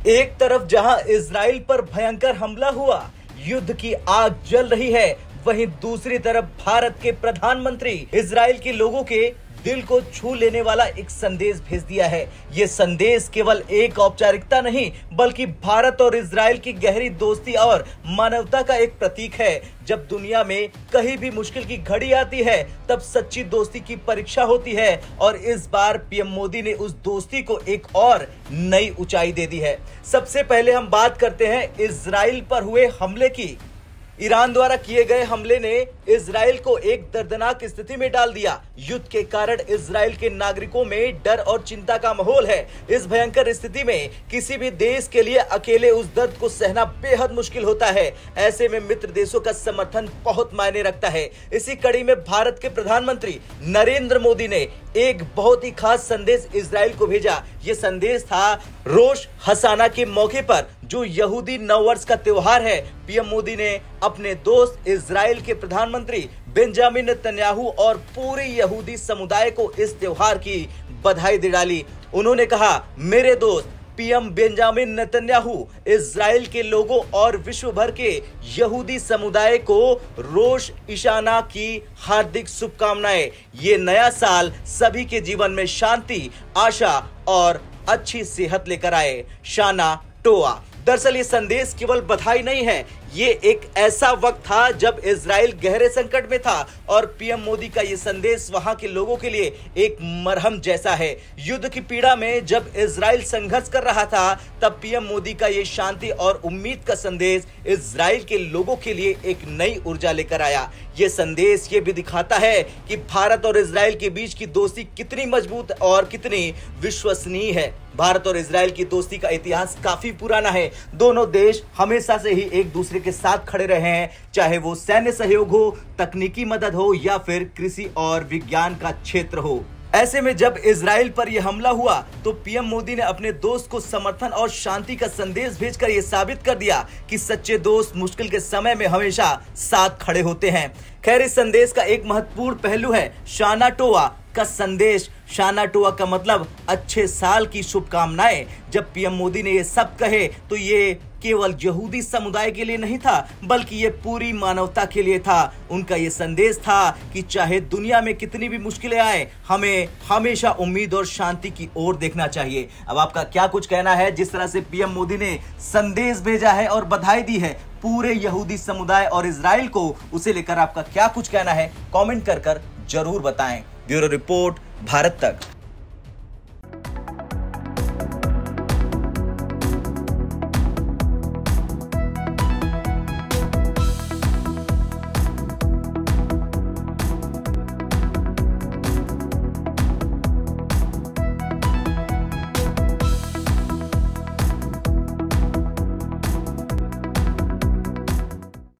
एक तरफ जहां इजराइल पर भयंकर हमला हुआ, युद्ध की आग जल रही है, वहीं दूसरी तरफ भारत के प्रधानमंत्री इजराइल के लोगों के दिल को छू लेने वाला एक संदेश भेज दिया है। ये संदेश केवल एक औपचारिकता नहीं, बल्कि भारत और इजराइल की गहरी दोस्ती और मानवता का एक प्रतीक है। जब दुनिया में कहीं भी मुश्किल की घड़ी आती है, तब सच्ची दोस्ती की परीक्षा होती है और इस बार पीएम मोदी ने उस दोस्ती को एक और नई ऊंचाई दे दी है। सबसे पहले हम बात करते हैं इजराइल पर हुए हमले की। ईरान द्वारा किए गए हमले ने इजराइल को एक दर्दनाक स्थिति में डाल दिया। युद्ध के कारण इजराइल के नागरिकों में डर और चिंता का माहौल है। इस भयंकर स्थिति में किसी भी देश के लिए अकेले उस दर्द को सहना बेहद मुश्किल होता है। ऐसे में मित्र देशों का समर्थन बहुत मायने रखता है। इसी कड़ी में भारत के प्रधानमंत्री नरेंद्र मोदी ने एक बहुत ही खास संदेश इजराइल को भेजा। यह संदेश था रोश हसाना के मौके पर, जो यहूदी नववर्ष का त्योहार है। पीएम मोदी ने अपने दोस्त इजराइल के प्रधानमंत्री बेंजामिन नेतन्याहू और पूरे यहूदी समुदाय को इस त्योहार की बधाई दे डाली। उन्होंने कहा, मेरे दोस्त पीएम बेंजामिन नेतन्याहू इजराइल के लोगों और विश्व भर के यहूदी समुदाय को रोश हसाना की हार्दिक शुभकामनाएं। ये नया साल सभी के जीवन में शांति, आशा और अच्छी सेहत लेकर आए। शाना टोआ। दरअसल ये संदेश केवल बधाई नहीं है, ये एक ऐसा वक्त था जब इजराइल गहरे संकट में था और पीएम मोदी का ये संदेश वहां के लोगों के लिए एक मरहम जैसा है। युद्ध की पीड़ा में जब इजराइल संघर्ष कर रहा था, तब पीएम मोदी का ये शांति और उम्मीद का संदेश इजराइल के लोगों के लिए एक नई ऊर्जा लेकर आया। ये संदेश ये भी दिखाता है कि भारत और इजराइल के बीच की दोस्ती कितनी मजबूत और कितनी विश्वसनीय है। भारत और इजराइल की दोस्ती का इतिहास काफी पुराना है। दोनों देश हमेशा से ही एक दूसरे के साथ खड़े रहे हैं, चाहे वो सैन्य सहयोग हो, तकनीकी मदद हो या फिर कृषि और विज्ञान का क्षेत्र हो। ऐसे में जब इजराइल पर यह हमला हुआ, तो पीएम मोदी ने अपने दोस्त को समर्थन और शांति का संदेश भेजकर यह साबित कर दिया कि सच्चे दोस्त मुश्किल के समय में हमेशा साथ खड़े होते हैं। खैर, इस संदेश का एक महत्वपूर्ण पहलू है शाना टोआ का संदेश। शाना टोआ का मतलब अच्छे साल की शुभकामनाएं। जब पीएम मोदी ने ये सब कहे, तो ये केवल यहूदी समुदाय के लिए नहीं था, बल्कि ये पूरी मानवता के लिए था। उनका ये संदेश था कि चाहे दुनिया में कितनी भी मुश्किलें आए, हमें हमेशा उम्मीद और शांति की ओर देखना चाहिए। अब आपका क्या कुछ कहना है जिस तरह से पीएम मोदी ने संदेश भेजा है और बधाई दी है पूरे यहूदी समुदाय और इजराइल को, उसे लेकर आपका क्या कुछ कहना है? कमेंट कर जरूर बताएं। ब्यूरो रिपोर्ट, भारत तक।